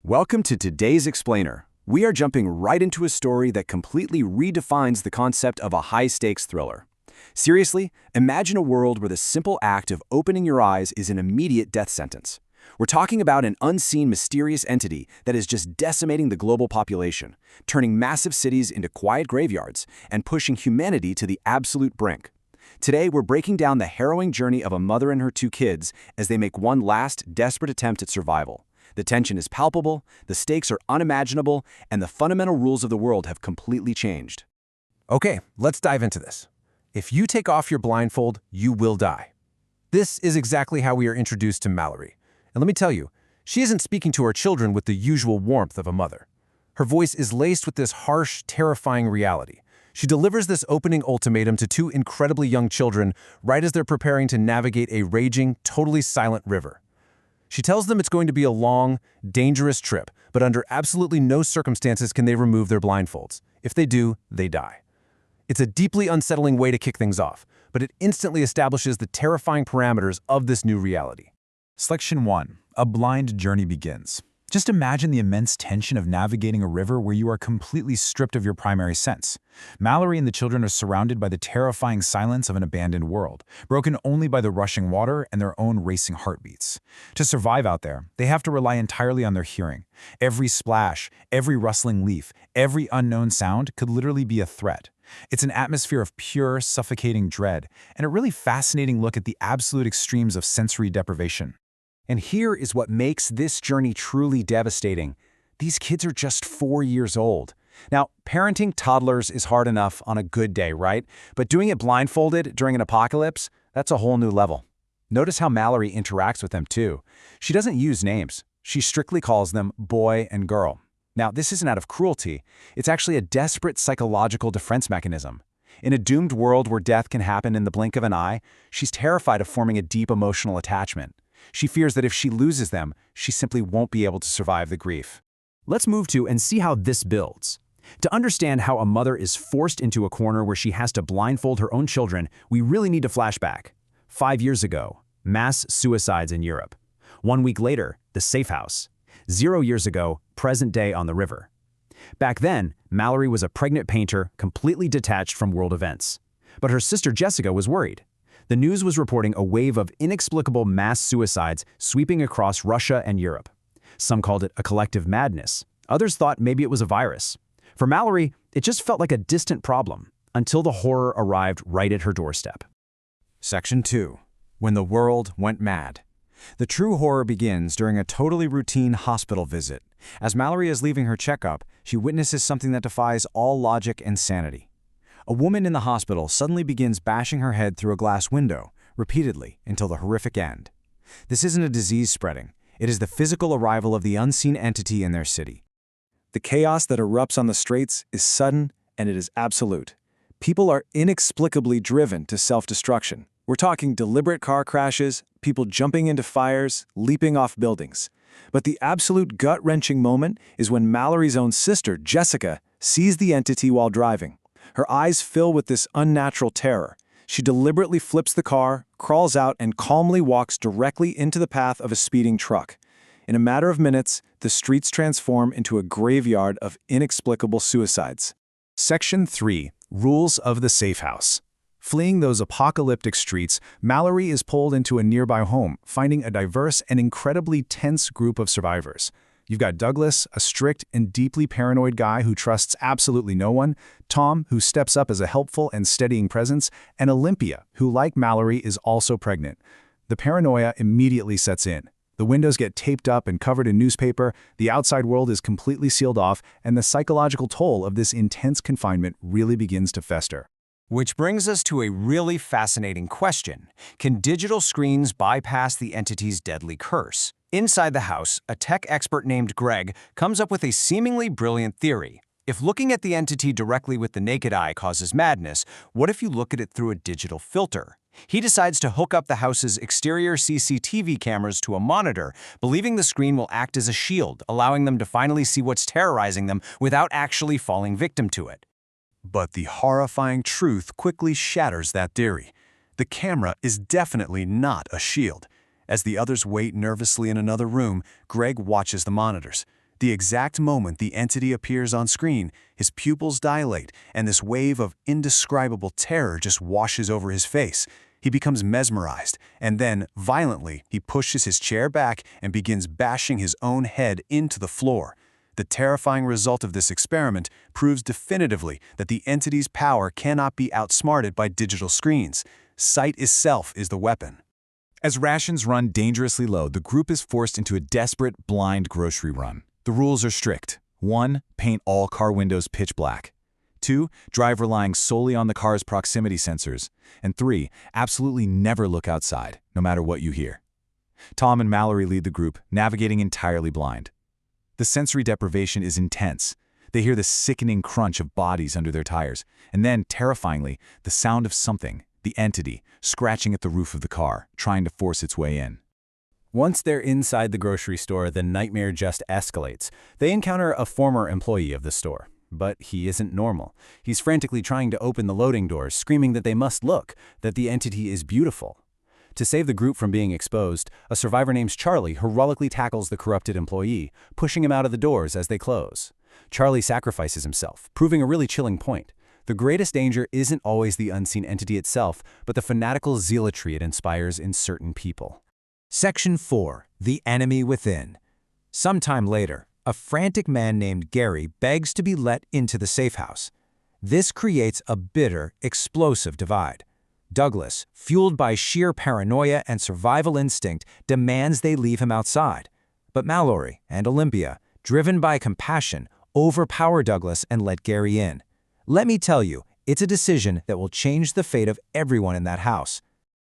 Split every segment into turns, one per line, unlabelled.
Welcome to today's Explainer. We are jumping right into a story that completely redefines the concept of a high-stakes thriller. Seriously, imagine a world where the simple act of opening your eyes is an immediate death sentence. We're talking about an unseen, mysterious entity that is just decimating the global population, turning massive cities into quiet graveyards, and pushing humanity to the absolute brink. Today, we're breaking down the harrowing journey of a mother and her two kids as they make one last, desperate attempt at survival. The tension is palpable, the stakes are unimaginable, and the fundamental rules of the world have completely changed.
Okay, let's dive into this. If you take off your blindfold, you will die. This is exactly how we are introduced to Mallory. And let me tell you, she isn't speaking to her children with the usual warmth of a mother. Her voice is laced with this harsh, terrifying reality. She delivers this opening ultimatum to two incredibly young children right as they're preparing to navigate a raging, totally silent river. She tells them it's going to be a long, dangerous trip, but under absolutely no circumstances can they remove their blindfolds. If they do, they die. It's a deeply unsettling way to kick things off, but it instantly establishes the terrifying parameters of this new reality.
Section 1. A blind journey begins. Just imagine the immense tension of navigating a river where you are completely stripped of your primary sense. Mallory and the children are surrounded by the terrifying silence of an abandoned world, broken only by the rushing water and their own racing heartbeats. To survive out there, they have to rely entirely on their hearing. Every splash, every rustling leaf, every unknown sound could literally be a threat. It's an atmosphere of pure, suffocating dread, and a really fascinating look at the absolute extremes of sensory deprivation.
And here is what makes this journey truly devastating. These kids are just 4 years old. Now, parenting toddlers is hard enough on a good day, right? But doing it blindfolded during an apocalypse, that's a whole new level. Notice how Mallory interacts with them too. She doesn't use names. She strictly calls them boy and girl. Now, this isn't out of cruelty. It's actually a desperate psychological defense mechanism. In a doomed world where death can happen in the blink of an eye, she's terrified of forming a deep emotional attachment. She fears that if she loses them, she simply won't be able to survive the grief.
Let's move to and see how this builds. To understand how a mother is forced into a corner where she has to blindfold her own children, we really need to flash back. 5 years ago, mass suicides in Europe. 1 week later, the safe house. 0 years ago, present day on the river. Back then, Mallory was a pregnant painter completely detached from world events. But her sister Jessica was worried. The news was reporting a wave of inexplicable mass suicides sweeping across Russia and Europe. Some called it a collective madness. Others thought maybe it was a virus. For Mallory, it just felt like a distant problem, until the horror arrived right at her doorstep.
Section 2. When the world went mad. The true horror begins during a totally routine hospital visit. As Mallory is leaving her checkup, she witnesses something that defies all logic and sanity. A woman in the hospital suddenly begins bashing her head through a glass window, repeatedly, until the horrific end. This isn't a disease spreading. It is the physical arrival of the unseen entity in their city. The chaos that erupts on the streets is sudden, and it is absolute. People are inexplicably driven to self-destruction. We're talking deliberate car crashes, people jumping into fires, leaping off buildings. But the absolute gut-wrenching moment is when Mallory's own sister, Jessica, sees the entity while driving. Her eyes fill with this unnatural terror. She deliberately flips the car, crawls out, and calmly walks directly into the path of a speeding truck. In a matter of minutes, the streets transform into a graveyard of inexplicable suicides.
Section 3. Rules of the safe house. Fleeing those apocalyptic streets, Mallory is pulled into a nearby home, finding a diverse and incredibly tense group of survivors. You've got Douglas, a strict and deeply paranoid guy who trusts absolutely no one, Tom, who steps up as a helpful and steadying presence, and Olympia, who, like Mallory, is also pregnant. The paranoia immediately sets in. The windows get taped up and covered in newspaper, the outside world is completely sealed off, and the psychological toll of this intense confinement really begins to fester.
Which brings us to a really fascinating question. Can digital screens bypass the entity's deadly curse? Inside the house, a tech expert named Greg comes up with a seemingly brilliant theory. If looking at the entity directly with the naked eye causes madness, what if you look at it through a digital filter? He decides to hook up the house's exterior CCTV cameras to a monitor, believing the screen will act as a shield, allowing them to finally see what's terrorizing them without actually falling victim to it.
But the horrifying truth quickly shatters that theory. The camera is definitely not a shield. As the others wait nervously in another room, Greg watches the monitors. The exact moment the entity appears on screen, his pupils dilate, and this wave of indescribable terror just washes over his face. He becomes mesmerized, and then, violently, he pushes his chair back and begins bashing his own head into the floor. The terrifying result of this experiment proves definitively that the entity's power cannot be outsmarted by digital screens. Sight itself is the weapon.
As rations run dangerously low, the group is forced into a desperate, blind grocery run. The rules are strict. 1. Paint all car windows pitch black. 2. Drive relying solely on the car's proximity sensors. And 3. Absolutely never look outside, no matter what you hear. Tom and Mallory lead the group, navigating entirely blind. The sensory deprivation is intense. They hear the sickening crunch of bodies under their tires, and then, terrifyingly, the sound of something, the entity, scratching at the roof of the car, trying to force its way in.
Once they're inside the grocery store, the nightmare just escalates. They encounter a former employee of the store. But he isn't normal. He's frantically trying to open the loading doors, screaming that they must look, that the entity is beautiful. To save the group from being exposed, a survivor named Charlie heroically tackles the corrupted employee, pushing him out of the doors as they close. Charlie sacrifices himself, proving a really chilling point. The greatest danger isn't always the unseen entity itself, but the fanatical zealotry it inspires in certain people.
Section 4. The Enemy Within. Sometime later, a frantic man named Gary begs to be let into the safe house. This creates a bitter, explosive divide. Douglas, fueled by sheer paranoia and survival instinct, demands they leave him outside. But Mallory and Olympia, driven by compassion, overpower Douglas and let Gary in. Let me tell you, it's a decision that will change the fate of everyone in that house.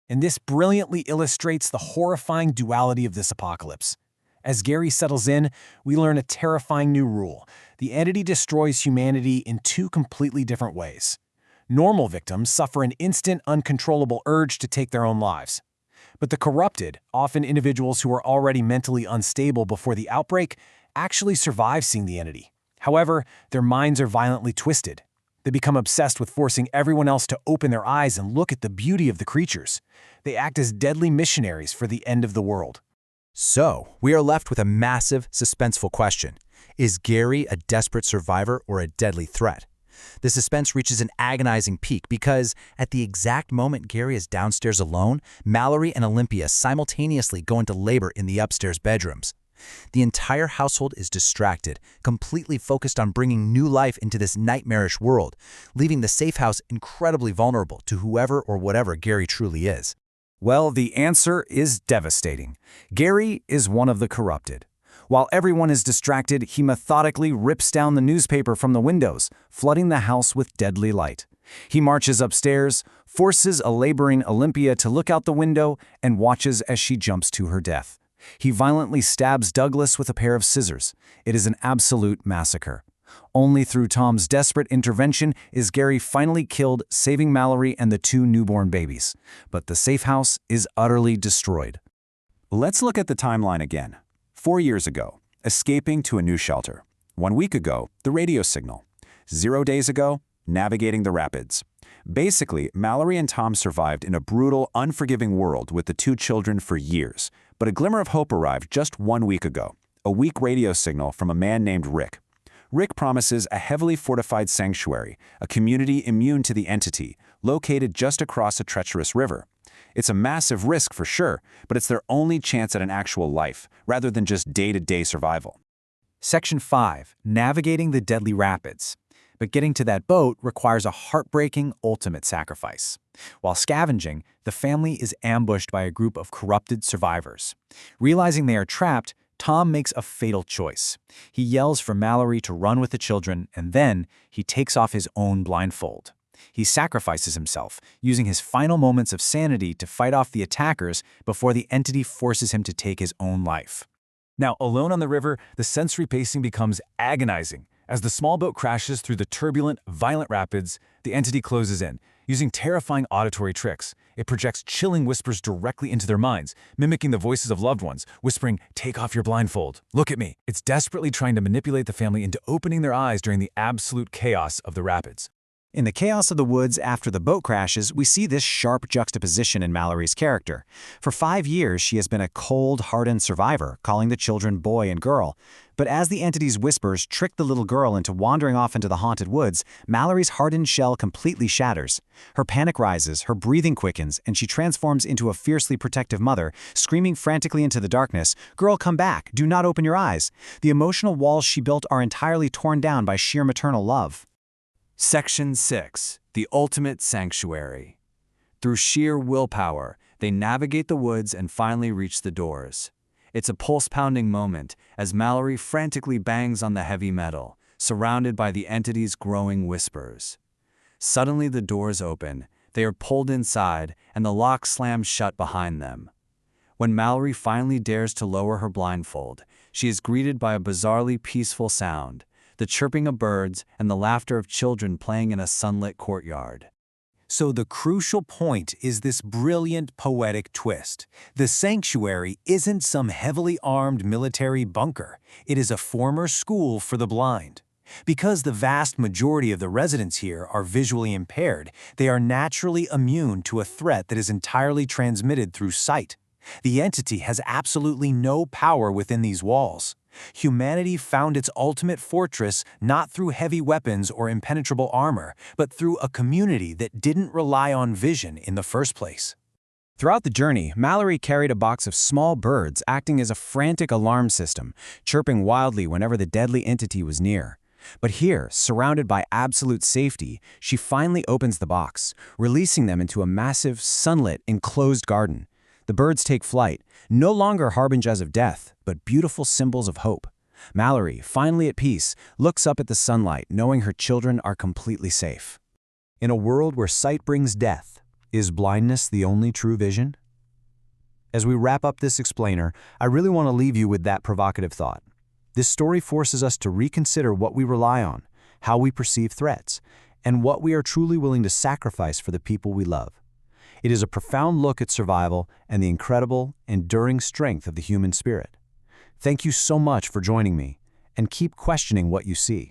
And this brilliantly illustrates the horrifying duality of this apocalypse. As Gary settles in, we learn a terrifying new rule. The entity destroys humanity in two completely different ways. Normal victims suffer an instant, uncontrollable urge to take their own lives. But the corrupted, often individuals who are already mentally unstable before the outbreak, actually survive seeing the entity. However, their minds are violently twisted. They become obsessed with forcing everyone else to open their eyes and look at the beauty of the creatures. They act as deadly missionaries for the end of the world.
So, we are left with a massive, suspenseful question. Is Gary a desperate survivor or a deadly threat? The suspense reaches an agonizing peak because, at the exact moment Gary is downstairs alone, Mallory and Olympia simultaneously go into labor in the upstairs bedrooms. The entire household is distracted, completely focused on bringing new life into this nightmarish world, leaving the safe house incredibly vulnerable to whoever or whatever Gary truly is.
Well, the answer is devastating. Gary is one of the corrupted. While everyone is distracted, he methodically rips down the newspaper from the windows, flooding the house with deadly light. He marches upstairs, forces a laboring Olympia to look out the window, and watches as she jumps to her death. He violently stabs Douglas with a pair of scissors. It is an absolute massacre. Only through Tom's desperate intervention is Gary finally killed, saving Mallory and the two newborn babies. But the safe house is utterly destroyed.
Let's look at the timeline again. 4 years ago, escaping to a new shelter. 1 week ago, the radio signal. 0 days ago, navigating the rapids. Basically, Mallory and Tom survived in a brutal, unforgiving world with the two children for years. But a glimmer of hope arrived just 1 week ago. A weak radio signal from a man named Rick. Rick promises a heavily fortified sanctuary, a community immune to the entity, located just across a treacherous river. It's a massive risk for sure, but it's their only chance at an actual life, rather than just day-to-day survival.
Section 5. Navigating the deadly rapids. But getting to that boat requires a heartbreaking ultimate sacrifice. While scavenging, the family is ambushed by a group of corrupted survivors. Realizing they are trapped, Tom makes a fatal choice. He yells for Mallory to run with the children, and then he takes off his own blindfold. He sacrifices himself, using his final moments of sanity to fight off the attackers before the entity forces him to take his own life.
Now, alone on the river, the sensory pacing becomes agonizing. As the small boat crashes through the turbulent, violent rapids, the entity closes in. Using terrifying auditory tricks, it projects chilling whispers directly into their minds, mimicking the voices of loved ones, whispering, "Take off your blindfold. Look at me." It's desperately trying to manipulate the family into opening their eyes during the absolute chaos of the rapids.
In the chaos of the woods after the boat crashes, we see this sharp juxtaposition in Mallory's character. For 5 years, she has been a cold, hardened survivor, calling the children boy and girl. But as the entity's whispers trick the little girl into wandering off into the haunted woods, Mallory's hardened shell completely shatters. Her panic rises, her breathing quickens, and she transforms into a fiercely protective mother, screaming frantically into the darkness, "Girl, come back! Do not open your eyes!" The emotional walls she built are entirely torn down by sheer maternal love.
Section 6. The Ultimate Sanctuary. Through sheer willpower, they navigate the woods and finally reach the doors. It's a pulse-pounding moment as Mallory frantically bangs on the heavy metal, surrounded by the entity's growing whispers. Suddenly the doors open, they are pulled inside, and the lock slams shut behind them. When Mallory finally dares to lower her blindfold, she is greeted by a bizarrely peaceful sound, the chirping of birds and the laughter of children playing in a sunlit courtyard.
So the crucial point is this brilliant poetic twist. The sanctuary isn't some heavily armed military bunker. It is a former school for the blind. Because the vast majority of the residents here are visually impaired, they are naturally immune to a threat that is entirely transmitted through sight. The entity has absolutely no power within these walls. Humanity found its ultimate fortress not through heavy weapons or impenetrable armor, but through a community that didn't rely on vision in the first place.
Throughout the journey, Mallory carried a box of small birds acting as a frantic alarm system, chirping wildly whenever the deadly entity was near. But here, surrounded by absolute safety, she finally opens the box, releasing them into a massive, sunlit, enclosed garden. The birds take flight, no longer harbingers of death, but beautiful symbols of hope. Mallory, finally at peace, looks up at the sunlight, knowing her children are completely safe. In a world where sight brings death, is blindness the only true vision? As we wrap up this explainer, I really want to leave you with that provocative thought. This story forces us to reconsider what we rely on, how we perceive threats, and what we are truly willing to sacrifice for the people we love. It is a profound look at survival and the incredible, enduring strength of the human spirit. Thank you so much for joining me, and keep questioning what you see.